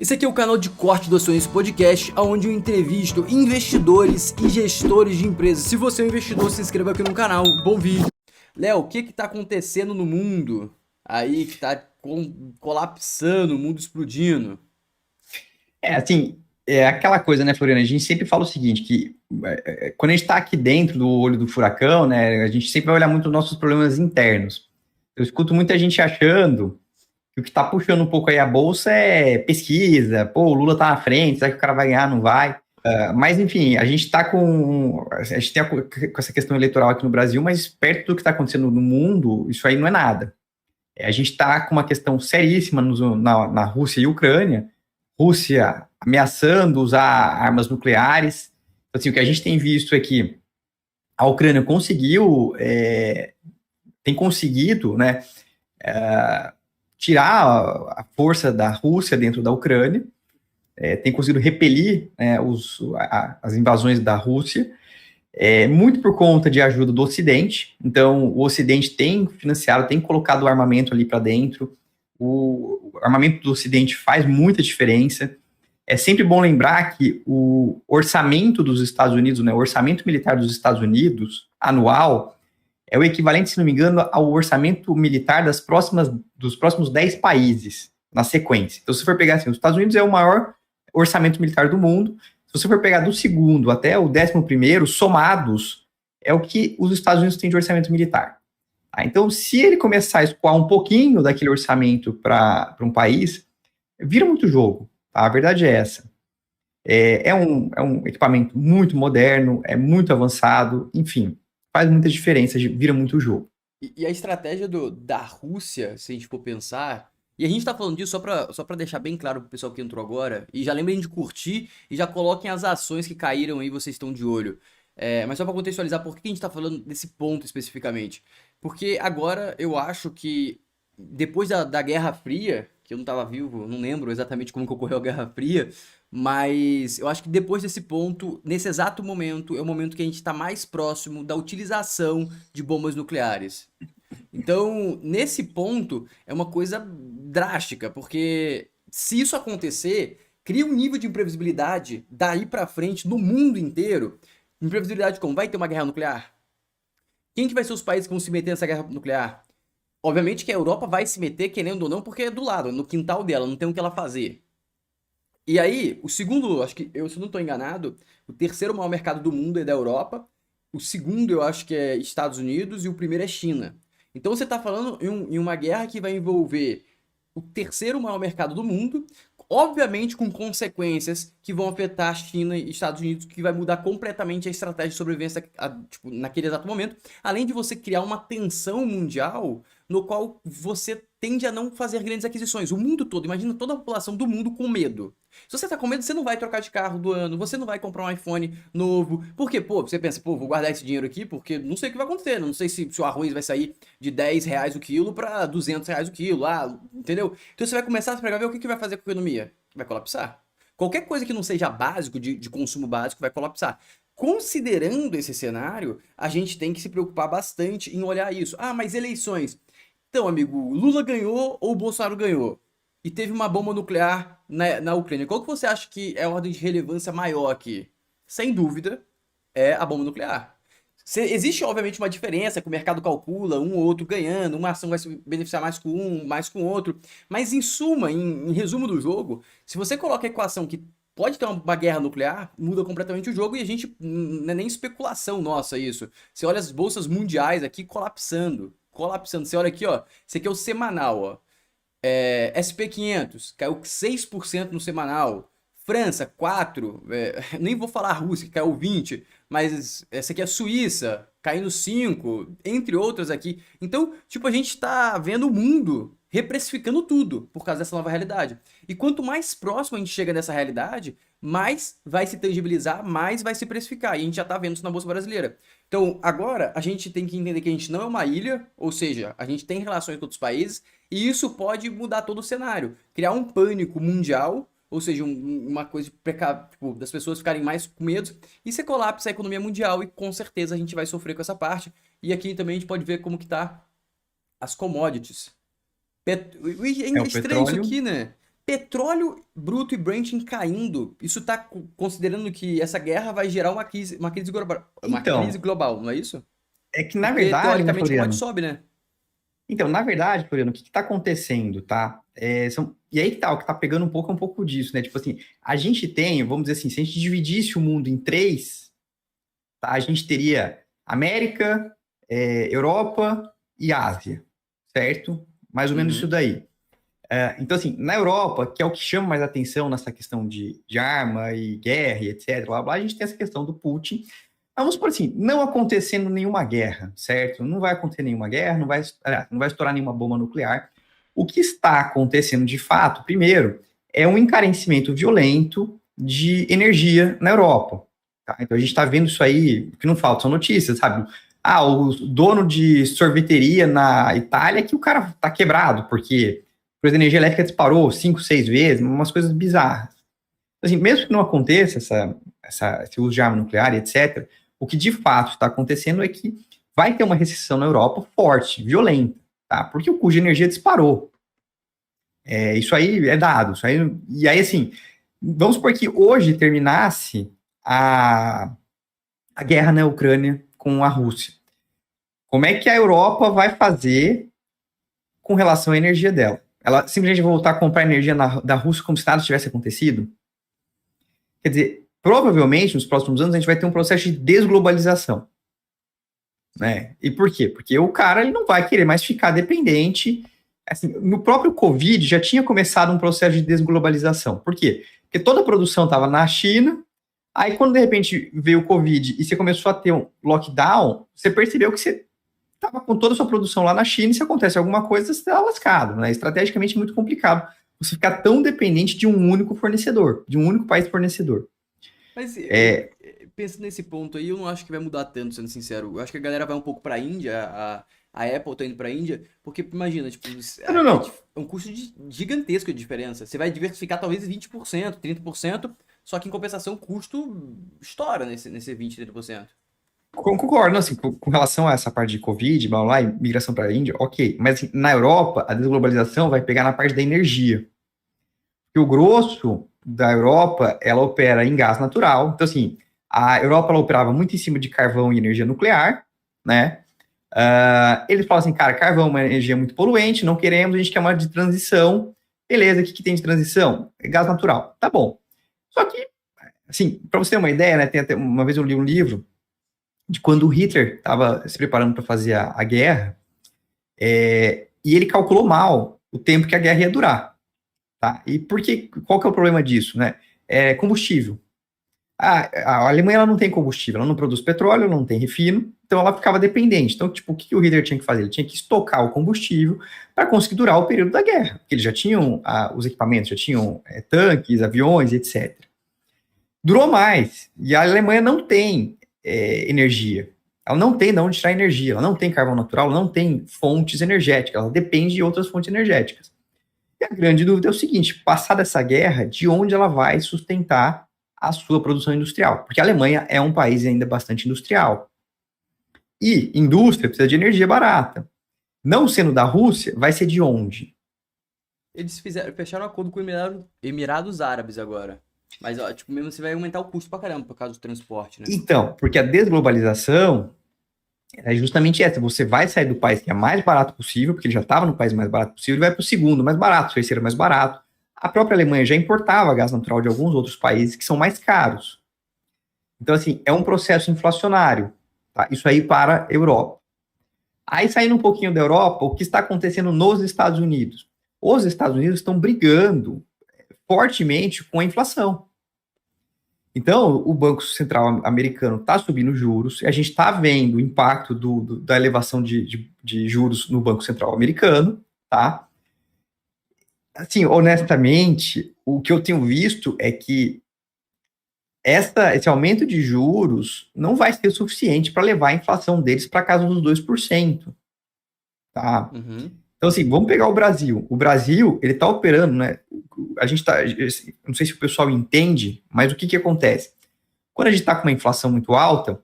Esse aqui é o canal de corte do Acionista Podcast, onde eu entrevisto investidores e gestores de empresas. Se você é um investidor, se inscreva aqui no canal. Bom vídeo. Léo, o que está acontecendo no mundo aí que está colapsando, o mundo explodindo? É aquela coisa, né, Floriana? A gente sempre fala o seguinte, que quando a gente está aqui dentro do olho do furacão, né, a gente sempre vai olhar muito os nossos problemas internos. Eu escuto muita gente achando que o que está puxando um pouco aí a bolsa é pesquisa, pô, o Lula tá na frente, será que o cara vai ganhar, não vai? Mas, enfim, a gente está com... A gente tem com essa questão eleitoral aqui no Brasil, mas perto do que está acontecendo no mundo, isso aí não é nada. A gente está com uma questão seríssima na Rússia e Ucrânia, Rússia ameaçando usar armas nucleares. Assim, o que a gente tem visto é que a Ucrânia tem conseguido, né, tirar a força da Rússia dentro da Ucrânia, tem conseguido repelir, né, as invasões da Rússia, muito por conta de ajuda do Ocidente. Então, o Ocidente tem financiado, tem colocado o armamento ali para dentro. O armamento do Ocidente faz muita diferença. É sempre bom lembrar que o orçamento dos Estados Unidos, né, o orçamento militar dos Estados Unidos anual, é o equivalente, se não me engano, ao orçamento militar dos próximos 10 países na sequência. Então, se for pegar assim, os Estados Unidos é o maior orçamento militar do mundo. Se você for pegar do segundo até o 11º, somados, é o que os Estados Unidos têm de orçamento militar. Então, se ele começar a escoar um pouquinho daquele orçamento para um país, vira muito jogo. Tá? A verdade é essa. É um equipamento muito moderno, é muito avançado, enfim, faz muita diferença, vira muito jogo. E a estratégia da Rússia, se a gente for pensar, e a gente tá falando disso só pra deixar bem claro pro pessoal que entrou agora, e já lembrem de curtir e já coloquem as ações que caíram aí, vocês estão de olho. Mas só pra contextualizar, por que a gente tá falando desse ponto especificamente? Porque agora eu acho que depois da Guerra Fria, que eu não tava vivo, não lembro exatamente como que ocorreu a Guerra Fria, mas eu acho que depois desse ponto, nesse exato momento, é o momento que a gente está mais próximo da utilização de bombas nucleares. Então, nesse ponto, é uma coisa drástica, porque se isso acontecer, cria um nível de imprevisibilidade daí pra frente no mundo inteiro. Imprevisibilidade como? Vai ter uma guerra nuclear? Quem que vai ser os países que vão se meter nessa guerra nuclear? Obviamente que a Europa vai se meter, querendo ou não, porque é do lado, no quintal dela, não tem o que ela fazer. E aí, o segundo, acho que eu, se não estou enganado, o terceiro maior mercado do mundo é da Europa, o segundo eu acho que é Estados Unidos e o primeiro é China. Então você está falando em uma guerra que vai envolver o terceiro maior mercado do mundo, obviamente com consequências que vão afetar a China e Estados Unidos, que vai mudar completamente a estratégia de sobrevivência tipo, naquele exato momento, além de você criar uma tensão mundial no qual você tende a não fazer grandes aquisições. O mundo todo, imagina toda a população do mundo com medo. Se você tá com medo, você não vai trocar de carro do ano, você não vai comprar um iPhone novo. Por quê? Pô, você pensa, pô, vou guardar esse dinheiro aqui porque não sei o que vai acontecer. Não sei se o arroz vai sair de R$ 10 o quilo para R$ 200 o quilo. Entendeu? Então você vai começar a prever o que vai fazer com a economia. Vai colapsar. Qualquer coisa que não seja básico, de consumo básico, vai colapsar. Considerando esse cenário, a gente tem que se preocupar bastante em olhar isso. Ah, mas eleições. Então, amigo, Lula ganhou ou Bolsonaro ganhou? E teve uma bomba nuclear na Ucrânia. Qual que você acha que é a ordem de relevância maior aqui? Sem dúvida, é a bomba nuclear. Existe, obviamente, uma diferença que o mercado calcula, um ou outro ganhando, uma ação vai se beneficiar mais com um, mais com outro. Mas, em suma, em resumo do jogo, se você coloca a equação que pode ter uma guerra nuclear, muda completamente o jogo e a gente, não é nem especulação nossa isso. Você olha as bolsas mundiais aqui colapsando, colapsando. Você olha aqui, ó, esse aqui é o semanal, ó. SP500 caiu 6% no semanal. França, 4%. Nem vou falar a Rússia, que caiu 20%. Mas essa aqui é a Suíça, caindo 5%. Entre outras aqui. Então, tipo, a gente tá vendo o mundo reprecificando tudo por causa dessa nova realidade. E quanto mais próximo a gente chega dessa realidade, mais vai se tangibilizar, mais vai se precificar. E a gente já tá vendo isso na Bolsa Brasileira. Então, agora, a gente tem que entender que a gente não é uma ilha, ou seja, a gente tem relações com outros países, e isso pode mudar todo o cenário. Criar um pânico mundial, ou seja, uma coisa de tipo, das pessoas ficarem mais com medo, e você colapsa a economia mundial, e com certeza a gente vai sofrer com essa parte. E aqui também a gente pode ver como que tá as commodities. Ui, é O estranho isso petróleo, aqui, né? petróleo bruto e Brent caindo, isso tá considerando que essa guerra vai gerar uma crise Então, global, não é isso? é que na Porque, verdade, né, teoricamente, commodity Floriano? sobe, né? Então, na verdade, Floriano, o que está acontecendo, tá? E aí que tá, o que tá pegando um pouco é um pouco disso, né? Tipo assim, a gente tem, vamos dizer assim, se a gente dividisse o mundo em três, tá? A gente teria América, Europa e Ásia, certo? Mais ou menos isso Uhum. daí. Então, assim, na Europa, que é o que chama mais atenção nessa questão de arma e guerra e etc, blá, blá, a gente tem essa questão do Putin. Vamos por assim, não acontecendo nenhuma guerra, certo? Não vai acontecer nenhuma guerra, não vai estourar nenhuma bomba nuclear. O que está acontecendo de fato, primeiro, é um encarecimento violento de energia na Europa. Tá? Então a gente está vendo isso aí, o que não falta são notícias, sabe? Ah, o dono de sorveteria na Itália que o cara tá quebrado, porque a energia elétrica disparou 5, 6 vezes, umas coisas bizarras. Assim, mesmo que não aconteça esse uso de arma nuclear, etc., o que de fato está acontecendo é que vai ter uma recessão na Europa forte, violenta, tá? Porque o custo de energia disparou. Isso aí é dado. Isso aí, e aí, assim, vamos supor que hoje terminasse a guerra na Ucrânia com a Rússia. Como é que a Europa vai fazer com relação à energia dela? Ela simplesmente vai voltar a comprar energia da Rússia como se nada tivesse acontecido? Quer dizer, provavelmente nos próximos anos a gente vai ter um processo de desglobalização. Né? E por quê? Porque o cara ele não vai querer mais ficar dependente. Assim, no próprio Covid já tinha começado um processo de desglobalização. Por quê? Porque toda a produção estava na China, aí quando de repente veio o Covid e você começou a ter um lockdown, você percebeu que você estava com toda a sua produção lá na China e se acontece alguma coisa, você está lascado. Né? Estrategicamente é muito complicado você ficar tão dependente de um único fornecedor, de um único país fornecedor. Mas É, pensando nesse ponto aí, eu não acho que vai mudar tanto, sendo sincero. Eu acho que a galera vai um pouco pra Índia, a Apple tá indo pra Índia, porque imagina, tipo, não, não. é um custo gigantesco de diferença. Você vai diversificar talvez 20%, 30%, só que em compensação o custo estoura nesse 20, 30%. Concordo, assim, com relação a essa parte de Covid, blá, blá, e migração para a Índia, ok. Mas assim, na Europa, a desglobalização vai pegar na parte da energia. E o grosso da Europa, ela opera em gás natural. Então, assim, a Europa ela operava muito em cima de carvão e energia nuclear, né? Eles falam assim, cara, carvão é uma energia muito poluente, não queremos, a gente quer uma de transição. Beleza, o que tem de transição? É gás natural. Tá bom. Só que, assim, para você ter uma ideia, né? Tem até, uma vez eu li um livro de quando o Hitler estava se preparando para fazer a guerra, e ele calculou mal o tempo que a guerra ia durar. Tá? E por que, qual que é o problema disso? Né? Combustível. A Alemanha ela não tem combustível, ela não produz petróleo, ela não tem refino, então ela ficava dependente. Então, tipo, o que o Hitler tinha que fazer? Ele tinha que estocar o combustível para conseguir durar o período da guerra, porque eles já tinham os equipamentos, já tinham tanques, aviões, etc. Durou mais, e a Alemanha não tem energia. Ela não tem de onde tirar energia, ela não tem carvão natural, ela não tem fontes energéticas, ela depende de outras fontes energéticas. E a grande dúvida é o seguinte: passada essa guerra, de onde ela vai sustentar a sua produção industrial? Porque a Alemanha é um país ainda bastante industrial. E indústria precisa de energia barata. Não sendo da Rússia, vai ser de onde? Fecharam um acordo com Emirados Árabes agora. Mas, ó, tipo, mesmo você vai aumentar o custo pra caramba por causa do transporte, né? Então, porque a desglobalização é justamente essa. Você vai sair do país que é mais barato possível, porque ele já estava no país mais barato possível, e vai para o segundo mais barato, o terceiro mais barato. A própria Alemanha já importava gás natural de alguns outros países que são mais caros. Então, assim, é um processo inflacionário. Tá? Isso aí para a Europa. Aí, saindo um pouquinho da Europa, o que está acontecendo nos Estados Unidos? Os Estados Unidos estão brigando fortemente com a inflação. Então, o Banco Central americano está subindo juros, e a gente está vendo o impacto da elevação de juros no Banco Central americano, tá? Assim, honestamente, o que eu tenho visto é que esse aumento de juros não vai ser suficiente para levar a inflação deles para casa dos 2%, tá? Uhum. Então, assim, vamos pegar o Brasil. O Brasil, ele está operando, né? A gente tá, não sei se o pessoal entende, mas o que acontece? Quando a gente está com uma inflação muito alta,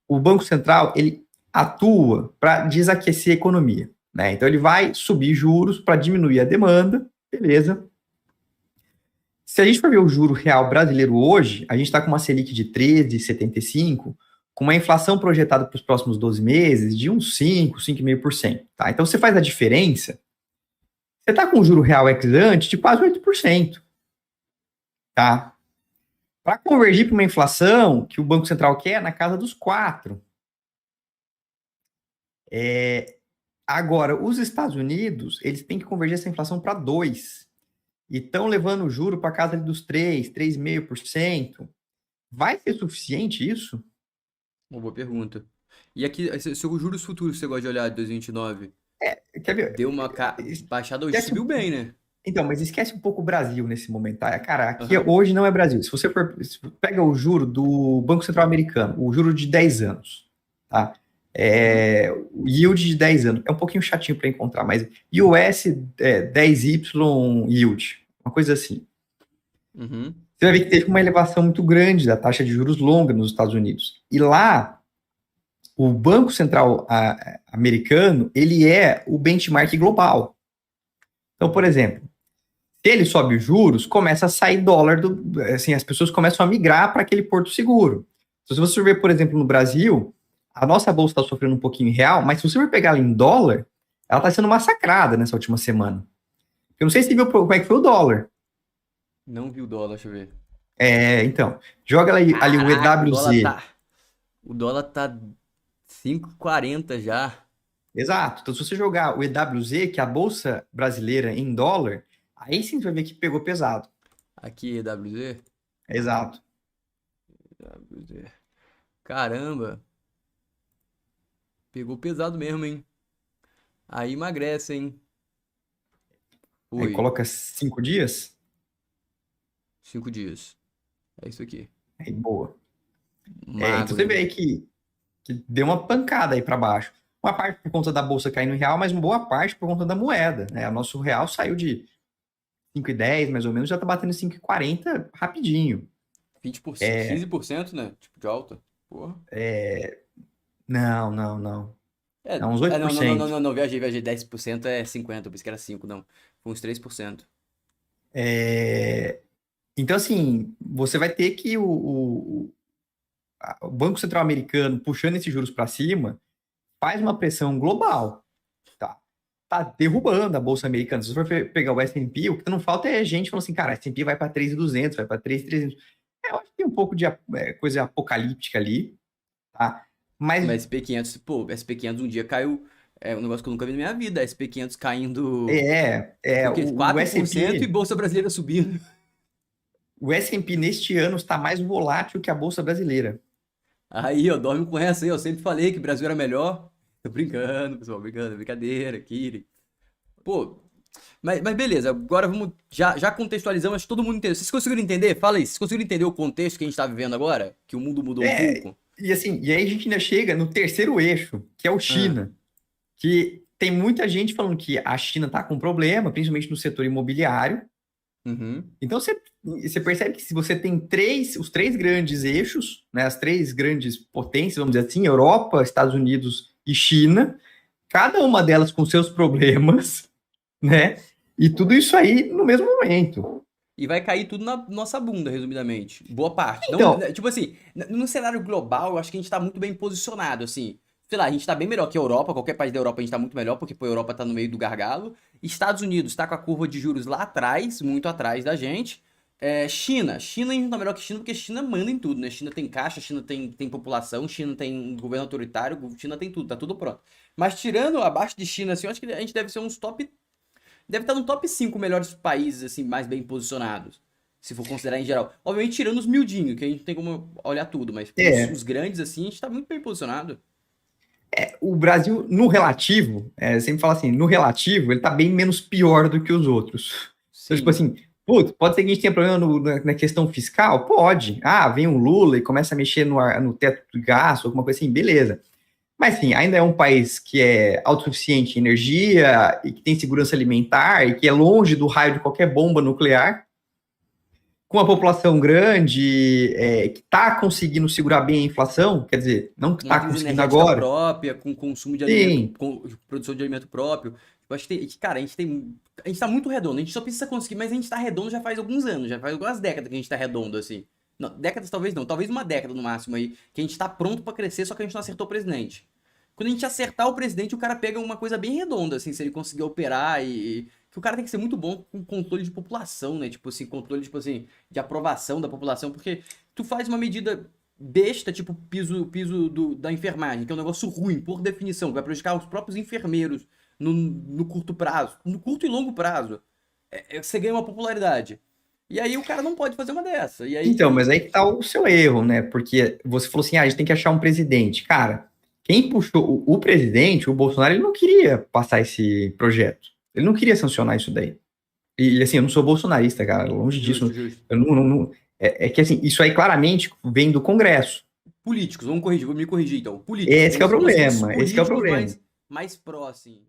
o Banco Central, ele atua para desaquecer a economia, né? Então, ele vai subir juros para diminuir a demanda, beleza? Se a gente for ver o juro real brasileiro hoje, a gente está com uma Selic de 13,75, com uma inflação projetada para os próximos 12 meses de uns 5, 5,5%. Tá? Então, você faz a diferença, você está com um juro real ex ante de quase 8%. Tá? Para convergir para uma inflação que o Banco Central quer na casa dos 4%. Agora, os Estados Unidos, eles têm que convergir essa inflação para 2%. E estão levando o juro para casa dos 3%, 3,5%. Vai ser suficiente isso? Uma boa pergunta. E aqui, os juros futuros que você gosta de olhar de 2029, Quer ver? deu uma baixada hoje, Esquece subiu bem, né? Então, mas esquece um pouco o Brasil nesse momento, tá? Cara, aqui Aham. hoje não é Brasil. Se você pega o juro do Banco Central Americano, o juro de 10 anos, tá? Uhum. O yield de 10 anos. É um pouquinho chatinho para encontrar, mas US 10Y yield, uma coisa assim. Uhum. Você vai ver que teve uma elevação muito grande da taxa de juros longa nos Estados Unidos. E lá, o Banco Central americano, ele é o benchmark global. Então, por exemplo, se ele sobe os juros, começa a sair dólar assim, as pessoas começam a migrar para aquele porto seguro. Então, se você ver, por exemplo, no Brasil, a nossa bolsa está sofrendo um pouquinho em real, mas se você for pegar ela em dólar, ela está sendo massacrada nessa última semana. Eu não sei se você viu como é que foi o dólar. Não vi o dólar, deixa eu ver. Então, joga ali o Caraca, EWZ. o dólar tá 5,40 já. Exato. Então, se você jogar o EWZ, que é a bolsa brasileira em dólar, aí sim você vai ver que pegou pesado. Aqui, EWZ. Exato. EWZ. Caramba, pegou pesado mesmo, hein? Aí emagrece, hein? Aí Oi, coloca 5 dias, 5 dias. É isso aqui. aí boa. Então Magro, você vê hein? aí que deu uma pancada aí para baixo. Uma parte por conta da bolsa caindo em real, mas uma boa parte por conta da moeda, né? O nosso real saiu de 5,10 mais ou menos, já está batendo 5,40 rapidinho. 20%, 15%, né? Tipo de alta. Porra. Não, não, não. É, É uns oito por não, não, não, não, cento. não, não, viajei. 10% é 50, por isso que era 5 não. Foi uns 3%. É, então, assim, você vai ter que o Banco Central americano puxando esses juros para cima faz uma pressão global. Tá derrubando a bolsa americana. Se você for pegar o S&P, o que não falta é gente falando assim, cara, S&P vai para 3.200, vai para 3.300. Eu acho que tem um pouco de coisa apocalíptica ali, tá? Mas Mas SP500, pô, SP500 um dia caiu. É um negócio que eu nunca vi na minha vida. SP500 caindo. Foi o quê? o 4% e S&P, Bolsa Brasileira subindo. o S&P neste ano está mais volátil que a bolsa brasileira. Aí, ó, dorme com essa aí. Eu sempre falei que o Brasil era melhor. Tô brincando, pessoal, brincando, brincadeira, Kiri. Pô, mas beleza, agora vamos. Já contextualizamos, acho que todo mundo entendeu. Vocês conseguiram entender? Fala aí, vocês conseguiram entender o contexto que a gente tá vivendo agora? Que o mundo mudou um É, pouco? e assim, e aí a gente ainda chega no terceiro eixo, que é o Ah, China, que tem muita gente falando que a China está com problema, principalmente no setor imobiliário. uhum. Então você percebe que se você tem os três grandes eixos, né, as três grandes potências, vamos dizer assim, Europa, Estados Unidos e China, cada uma delas com seus problemas, né? E tudo isso aí no mesmo momento. E vai cair tudo na nossa bunda, resumidamente. Boa parte. Não, Então, tipo assim, no cenário global, eu acho que a gente tá muito bem posicionado, assim. Sei lá, a gente tá bem melhor que a Europa, qualquer país da Europa a gente tá muito melhor, porque pô, a Europa tá no meio do gargalo. Estados Unidos tá com a curva de juros lá atrás, muito atrás da gente. China a gente tá melhor que China, porque China manda em tudo, né? China tem caixa, China tem população, China tem um governo autoritário, China tem tudo, tá tudo pronto. Mas tirando abaixo de China, assim, eu acho que a gente deve ser uns top. Deve estar no top 5 melhores países, assim, mais bem posicionados. Se for considerar em geral. Obviamente, tirando os miudinhos, que a gente não tem como olhar tudo, mas pô, os é, grandes, assim, a gente tá muito bem posicionado. o Brasil, no relativo, sempre fala assim, no relativo, ele tá bem menos pior do que os outros. Então, tipo Sim. assim, putz, pode ser que a gente tenha problema na questão fiscal? Pode. Ah, vem um Lula e começa a mexer no teto de gasto, alguma coisa assim, beleza. Mas, sim, ainda é um país que é autossuficiente em energia e que tem segurança alimentar e que é longe do raio de qualquer bomba nuclear, com uma população grande, que está conseguindo segurar bem a inflação, quer dizer, não que Com uma está matriz conseguindo energética agora. própria, com consumo de alimento, Sim, com produção de alimento próprio. Eu acho que, cara, a gente tá muito redondo. A gente só precisa conseguir, mas a gente tá redondo já faz alguns anos, já faz algumas décadas que a gente tá redondo, assim. Não, décadas talvez não, talvez uma década no máximo aí, que a gente tá pronto pra crescer, só que a gente não acertou o presidente. Quando a gente acertar o presidente, o cara pega uma coisa bem redonda, assim, se ele conseguir operar que o cara tem que ser muito bom com controle de população, né? Tipo assim, controle, tipo assim, de aprovação da população, porque tu faz uma medida besta, tipo piso da enfermagem, que é um negócio ruim, por definição, que vai prejudicar os próprios enfermeiros no curto prazo, no curto e longo prazo. Você ganha uma popularidade. E aí o cara não pode fazer uma dessa. E Então, aí. mas aí que tá o seu erro, né? Porque você falou assim, a gente tem que achar um presidente. Cara, quem puxou o presidente, o Bolsonaro, ele não queria passar esse projeto. Ele não queria sancionar isso daí. E assim, eu não sou bolsonarista, cara, longe Justo, disso. justo. Eu é que assim, isso aí claramente vem do Congresso. Políticos, vamos corrigir, vou me corrigir então. Políticos, Esse que é o os problema, esse que é o políticos problema. mais pró, assim.